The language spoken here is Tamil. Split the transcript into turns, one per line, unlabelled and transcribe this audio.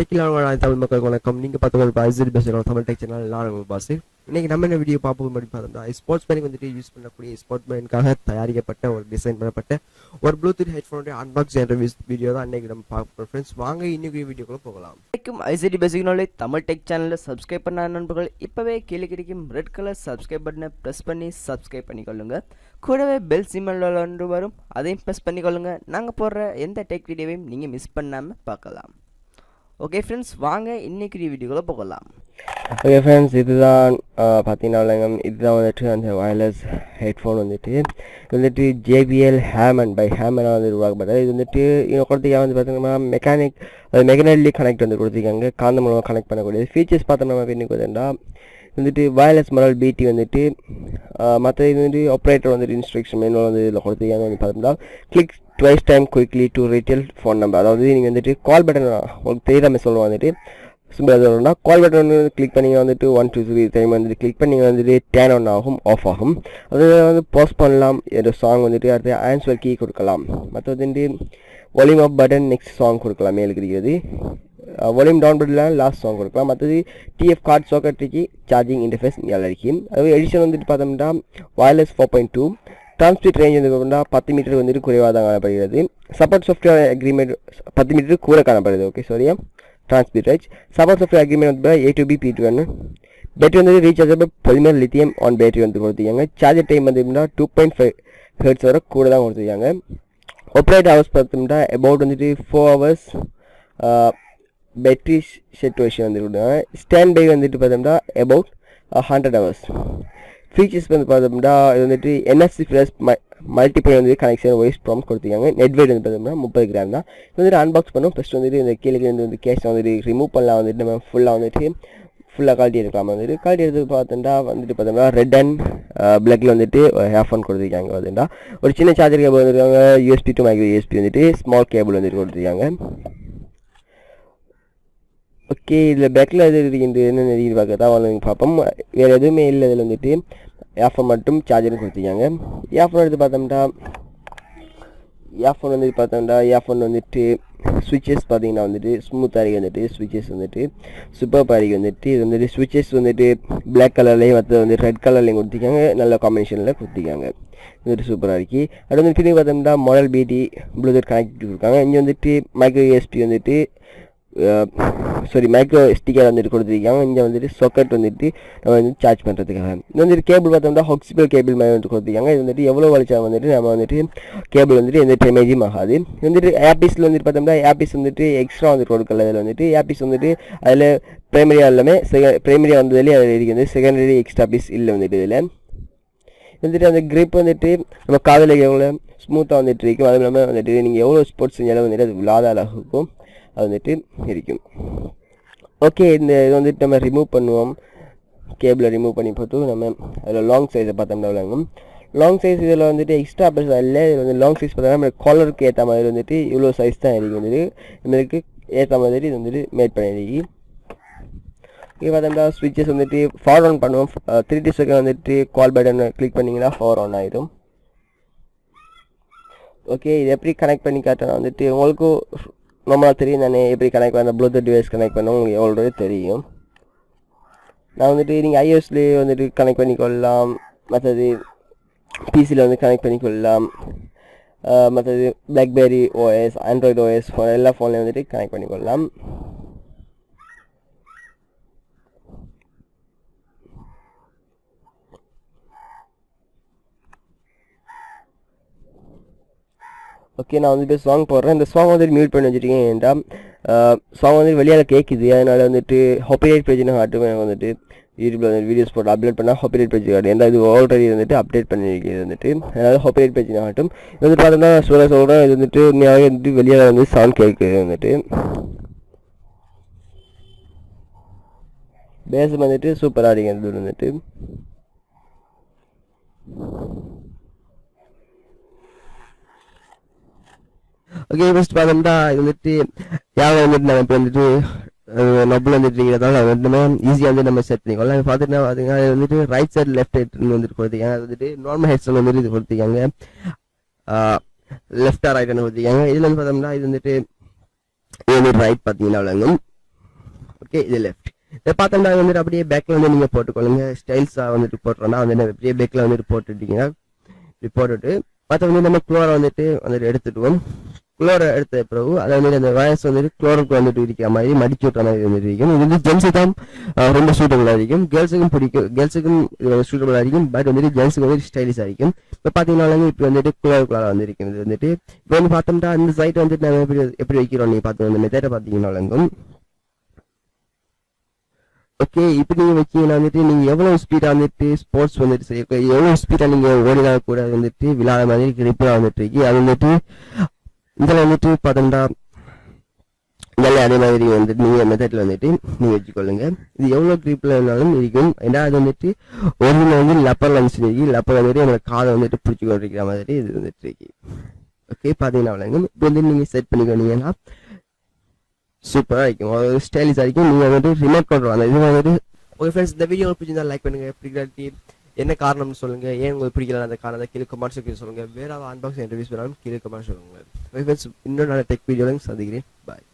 டெக்கிலான தமிழ் மக்களுக்கு வணக்கம். நீங்கள் பார்த்து ஐசரி பேசுகிறோம் தமிழ் டெக் சேனல். நான் உங்கள் பாஸ். இன்னைக்கு நம்ம என்ன வீடியோ பார்ப்போம் அப்படின்னு பார்த்தோம்னா, ஸ்போர்ட்ஸ் மேனுக்கு வந்துட்டு யூஸ் பண்ணக்கூடிய ஸ்போர்ட்ஸ் மேனுக்காக தயாரிக்கப்பட்ட ஒரு டிசைன் பண்ணப்பட்ட ஒரு ப்ளூடூத் ஹெட்ஃபோனுடைய அன்பாக்சிங் என்ற வீடியோ தான் இன்னைக்கு நம்ம பார்க்க ஃப்ரெண்ட்ஸ். வாங்க இன்னைக்கு வீடியோக்குள்ள போகலாம்.
Ishari basic knowledge Tamil tech சேனலில் சப்ஸ்கிரைப் பண்ண நண்பர்கள் இப்போவே கீழே கிடைக்கும் ரெட் கலர் சப்ஸ்கிரைப் பட்டனை ப்ரெஸ் பண்ணி சப்ஸ்கிரைப் பண்ணிக்கொள்ளுங்க. கூடவே பெல் சிம்பிள் ஒன்று வரும், அதையும் ப்ரெஸ் பண்ணிக்கொள்ளுங்க. நாங்கள் போடுற எந்த டெக் வீடியோவையும் நீங்கள் மிஸ் பண்ணாமல் பார்க்கலாம். ஓகே ஃப்ரெண்ட்ஸ், வாங்க இன்னைக்கு வீடியோக்குள்ளே போகலாம்.
ஓகே ஃப்ரெண்ட்ஸ், இதுதான் பார்த்தீங்கன்னா இதுதான் வந்துட்டு அந்த வயர்லெஸ் ஹெட்ஃபோன் வந்துட்டு JBL ஹேமன் பை ஹேமனாக வந்து உருவாக்கப்பட்டது. இது வந்துட்டு இன்னும் கொடுத்தீங்க வந்து பார்த்தீங்கன்னா மெக்கானிக்கலி கனெக்ட் வந்து கொடுத்துருக்காங்க, காந்த மூலமாக கனெக்ட் பண்ணக்கூடியது. ஃபீச்சர்ஸ் பார்த்தோம்னா இன்னைக்கு வந்துட்டு வயர்லெஸ் மாடல் BT வந்துட்டு மற்ற இது வந்துட்டு ஆப்ரேட்டர் வந்துட்டு இன்ஸ்ட்ரக்ஷன் மெனுவல் வந்து இதில் கொடுத்துருக்காங்க. வந்து பார்த்தோம்னா click twice time quickly to retail phone number. அதாவது நீங்கள் வந்துட்டு கால் பட்டன் உங்களுக்கு தெரியாமல் சொல்லுவோம் வந்துட்டு சிம்பிளாக கால் பட்டன் வந்து கிளிக் பண்ணி வந்துட்டு 1 2 3 டைம் வந்துட்டு கிளிக் பண்ணி வந்துட்டு டேன் ஆன் ஆகும், ஆஃப் ஆகும். அது வந்து பாஸ் பண்ணலாம், ஒரு சாங் வந்துட்டு அடுத்து ஆன்சர் கீ கொடுக்கலாம். மற்ற வந்துட்டு வால்யூம் அப் பட்டன் நெக்ஸ்ட் சாங் கொடுக்கலாம், மேலே இருக்கிறது. வால்யூம் டவுன் பட்டனில் லாஸ்ட் சாங் கொடுக்கலாம். மற்றது TF கார்டு சாக்கெட்டுக்கு சார்ஜிங் இன்டர்ஃபேஸ் நல்லா இருக்கும். அதுவே எடிஷன் வந்துட்டு பார்த்தோம்னா வயர்லெஸ் 4.2 டிரான்ஸ்மிட் ரேஞ்ச் வந்து 10 மீட்டர் வந்துட்டு குறைவாக தான் காணப்படுகிறது. சப்போர்ட் சாஃப்ட்வேர் அக்ரிமெண்ட் 10 மீட்டர் கூட காணப்படுது. ஓகே சாரியா, transmit range support software agreement வந்து A2B P2 பேட்டரி வந்து rechargeable polymer lithium ion battery வந்து கொடுத்துருக்காங்க. சார்ஜர் டைம் வந்து 2.5 ஹெர்ட்ஸ் வரை கூட தான் கொடுத்துருக்காங்க. ஆப்ரேட் ஹவர்ஸ் பார்த்தோம்னா அபவுட் வந்துட்டு 4 hours பேட்டரி சிச்சுவேஷன் வந்து கொடுத்தாங்க. ஸ்டாண்ட் பை வந்துட்டு பார்த்தோம்னா அபவுட் 100 hours. ஃபீச்சர்ஸ் வந்து பார்த்தோம்னா இது வந்துட்டு NFC ப்ளஸ் மல்டிபிள் வந்து கனெக்ஷன் வாய்ஸ் ப்ராம்ப்ட் கொடுத்துருக்காங்க. நெட் வெயிட் வந்து பார்த்தோம்னா 30 கிராம் தான். இது வந்துட்டு அன்பாக்ஸ் பண்ணோம். ஃபஸ்ட்டு வந்துட்டு இந்த கீழே வந்து கேஷ் வந்துட்டு ரிமூவ் பண்ணலாம். வந்துட்டு நம்ம ஃபுல்லாக குவாலிட்டி எடுக்கலாம். வந்துட்டு குவாலிட்டி எடுத்து பார்த்தோம்னா ரெட் அண்ட் பிளாக்ல வந்துட்டு ஹேர்ஃபோன் கொடுத்துருக்காங்க. வந்துட்டா ஒரு சின்ன சார்ஜர் கேபிள் வந்துருக்காங்க. USB to micro USB வந்துட்டு ஸ்மால் கேபிள் வந்துட்டு கொடுத்துருக்காங்க. ஓகே, இதில் பேக்கில் எது இருக்குது என்னென்ன இருக்குது பார்க்க தான் வந்து பார்ப்போம். வேறு எதுவுமே இல்லை. இதில் வந்துட்டு ஏர்ஃபோன் மட்டும் சார்ஜரும் கொடுத்துருக்காங்க. ஏர்ஃபோன் எடுத்து பார்த்தோம்னா ஏர்ஃபோன் வந்துட்டு ஸ்விட்சஸ் பார்த்தீங்கன்னா வந்துட்டு ஸ்மூத்தாக இருக்குது. வந்துட்டு ஸ்விட்சஸ் வந்துட்டு சூப்பராக இருக்குது. வந்துட்டு இது வந்துட்டு ஸ்விட்சஸ் வந்துட்டு பிளாக் கலர்லேயும் மற்ற வந்து ரெட் கலர்லேயும் கொடுத்துருக்காங்க. நல்ல காம்பினேஷனில் கொடுத்துருக்காங்க. வந்துட்டு சூப்பராக இருக்குது. அது வந்து பின்னாடி பார்த்தோம்னா மாடல் BT ப்ளூடூத் கனெக்ட் கொடுத்துருக்காங்க. இங்கே வந்துட்டு மைக்ரோ USB வந்துட்டு மைக்ரோ SD கார்டு வந்துட்டு கொடுத்துருக்காங்க. இங்கே வந்துட்டு சாக்கெட் வந்துட்டு நம்ம வந்து சார்ஜ் பண்ணுறதுக்காக. இது வந்துட்டு கேபிள் பார்த்தோம்னா ஹாக்சிபிள் கேபிள் மாதிரி வந்துட்டு கொடுத்துருக்காங்க. இது வந்துட்டு எவ்வளோ வலிச்சா வந்துட்டு நம்ம வந்துட்டு கேபிள் வந்துட்டு எந்த டேமேஜும் ஆகாது. இது வந்துட்டு ஏர்பீஸில் வந்துட்டு பார்த்தோம்னா ஏர்பீஸ் வந்துட்டு எக்ஸ்ட்ரா வந்துட்டு கொடுக்கல. இதில் வந்துட்டு ஏர்பீஸ் வந்துட்டு அதில் ப்ரைமரியாக எல்லாமே ப்ரைமரியாக வந்ததுலேயே அதில் இருக்குது. செகண்டரி எக்ஸ்ட்ரா பீஸ் இல்லை வந்துட்டு. இதில் வந்துட்டு அந்த கிரிப் வந்துட்டு நம்ம காதில் எவ்வளோ ஸ்மூத்தாக வந்துட்டு இருக்கும். அதுவும் இல்லாமல் வந்துட்டு நீங்கள் எவ்வளோ ஸ்போர்ட்ஸ் செஞ்சாலும் வந்துட்டு அது விழாத அழகுக்கும் அது வந்துட்டு இருக்கும். ஓகே, இந்த இது வந்துட்டு நம்ம ரிமூவ் பண்ணுவோம். கேபிளை ரிமூவ் பண்ணி போட்டு நம்ம அதில் லாங் சைஸை பார்த்தோம்னா விளங்கும். லாங் சைஸ் இதில் வந்துட்டு எக்ஸ்ட்ரா பெருசாக இல்லை. இதில் வந்து லாங் சைஸ் பார்த்தோம்னா நம்ம காலருக்கு ஏற்ற மாதிரி வந்துட்டு இவ்வளோ சைஸ் தான் இருக்குது. வந்துட்டு நம்மளுக்கு ஏற்ற மாதிரி இது வந்துட்டு மேட் பண்ணிருக்கு. இது பார்த்தோம்னா ஸ்விட்சஸ் வந்துட்டு பவர் ஆன் பண்ணுவோம். 3D செகண்ட் வந்துட்டு கால் பட்டன் கிளிக் பண்ணிங்கன்னா பவர் ஆன் ஆகிடும். ஓகே, இது எப்படி கனெக்ட் பண்ணி காட்டினா வந்துட்டு உங்களுக்கு நம்மளால் தெரியும் தானே எப்படி கனெக்ட் பண்ண ப்ளூடூத் டிவைஸ் கனெக்ட் பண்ண உங்களுக்கு ஆல்ரெடி தெரியும். நான் வந்துட்டு நீங்கள் iOSலேயே வந்துட்டு கனெக்ட் பண்ணிக்கொள்ளலாம். மற்றது PCயில் வந்து கனெக்ட் பண்ணிக்கொள்ளலாம். மற்றது BlackBerry OS, Android OS எல்லா ஃபோன்லேயும் வந்துட்டு கனெக்ட் பண்ணிக்கொள்ளலாம். ஓகே, நான் வந்துட்டு சாங் போடுறேன். இந்த சாங் வந்துட்டு மியூட் பண்ணி வச்சுருக்கேன். ஏன்டா சாங் வந்துட்டு வெளியால் கேட்குது. அதனால் வந்துட்டு காப்பிரைட் பேஜ்னு காட்டும். எனக்கு வந்துட்டு யூடியூப்பில் வந்து வீடியோஸ் போட்டு அப்லோட் பண்ணால் காப்பிரைட் பேஜ் காட்டும். ஏன்னா இது ஆல்ரெடி வந்துட்டு அப்டேட் பண்ணியிருக்கிறது வந்துட்டு, அதனால் காப்பிரைட் பேஜ் காட்டும். இது வந்துட்டு பார்த்தோம்னா சொல்கிறேன் இது வந்துட்டு உண்மையாகவே வந்துட்டு வெளியால் வந்து சாங் கேட்குது. வந்துட்டு பேஸ் வந்துட்டு சூப்பராக இருக்குது. வந்துட்டு ஓகே, ஃபர்ஸ்ட் பார்த்தோம்னா இது வந்துட்டு யாரும் வந்துட்டு நம்ம இப்போ வந்துட்டு நொப்பில் வந்துட்டுங்கிறதால வந்துட்டு ஈஸியாக வந்து நம்ம செட் பண்ணிக்கலாம். பார்த்துட்டு பார்த்தீங்கன்னா இது வந்துட்டு ரைட் சைடு லெஃப்ட் ஹெட்னு வந்துட்டு கொடுத்துருக்காங்க. அது வந்துட்டு நார்மல் ஹெட்ஸில் வந்துட்டு இது கொடுத்துருக்காங்க. லெஃப்டாக ரைட்னு கொடுத்துருக்காங்க. இதில் வந்து பார்த்தோம்னா இது வந்துட்டு ரைட் பார்த்தீங்கன்னா விளங்கும். ஓகே இது லெஃப்ட். இதை பார்த்தோம்னா வந்துட்டு அப்படியே பேக்கில் வந்து நீங்கள் போட்டுக்கொள்ளுங்க. ஸ்டைல்ஸாக வந்துட்டு போட்டுறோன்னா வந்து அப்படியே பேக்கில் வந்துட்டு போட்டுட்டீங்கன்னா இப்படி போட்டுட்டு மற்ற வந்து நம்ம குளோரை வந்துட்டு எடுத்துடுவோம். குளோரை எடுத்த பிறகு அதை வந்துட்டு அந்த வயசு வந்துட்டு குளோருக்கு வந்துட்டு இருக்கிற மாதிரி மடிச்சு விட்ற மாதிரி வந்துட்டு இருக்கும். இது வந்து ஜென்ஸுக்கு தான் ரொம்ப சூட்டபுளாக இருக்கும். கேர்ள்ஸுக்கும் பிடிக்கும், கேர்ள்ஸுக்கும் சூட்டபுளாக இருக்கும். பட் வந்துட்டு ஜென்ஸுக்கு வந்துட்டு ஸ்டைலிஷாக இருக்கும். இப்போ பார்த்தீங்கன்னா இப்போ வந்துட்டு குளோருக்குள்ளார வந்துருக்கும். இது வந்துட்டு இப்போ வந்து பார்த்தோம்னா அந்த சைட் வந்துட்டு நம்ம எப்படி வைக்கிறோம் நீங்கள் பார்த்து அந்த மெத்தடை பார்த்தீங்கன்னாலும் ஓகே. இப்போ நீங்கள் வச்சீங்கன்னா வந்துட்டு நீங்கள் எவ்வளோ ஸ்பீடாக வந்துட்டு ஸ்போர்ட்ஸ் வந்துட்டு செய்ய எவ்வளோ ஸ்பீடாக நீங்கள் ஓடினா கூட வந்துட்டு விழாத மாதிரி கிரிப்பாக வந்துட்டு இருக்கு. அது வந்துட்டு இதில் வந்துட்டு பார்த்தோம்னா இதெல்லாம் அதே மாதிரி வந்துட்டு நீங்கள் மெத்தடில் வந்துட்டு நீங்கள் வச்சுக்கொள்ளுங்க. இது எவ்வளோ கிரிப்பில் இருந்தாலும் இருக்கும். ஏன்னா அது வந்துட்டு ஒரு வந்து லப்பர் லன்ஸ் இருக்கு. லப்பர் வந்துட்டு என்னோட காதை வந்துட்டு பிடிச்சி கொண்டிருக்கிற மாதிரி இது வந்துட்டு இருக்கு. ஓகே பார்த்தீங்கன்னா அவ்வளோங்க. இப்போ வந்து நீங்கள் செட் பண்ணிக்கொண்டீங்கன்னா சூப்பராக இருக்கும், ஒரு ஸ்டைலிஷாக இருக்கும். நீங்கள் வந்துட்டு ரிமோட் கண்ட்ரோல் அந்த இது வந்துட்டு ஓகே ஃப்ரெண்ட்ஸ், இந்த வீடியோ பிடிச்சிருந்தா லைக் பண்ணுங்கள். பிடிக்காட்டி என்ன காரணம்னு சொல்லுங்கள், ஏன் உங்களுக்கு பிடிக்கல அந்த காரணத்தை கீழே கமெண்ட் செக்ஷன் சொல்லுங்கள். வேறு அன்பாக்சிங் இன்டர்வியூஸ் வேணாலும் கீழே கமெண்ட் சொல்லுங்கள். ஓகே ஃப்ரெண்ட்ஸ், இன்னும் நான் டெக் வீடியோலையும் சந்திக்கிறேன். பாய்.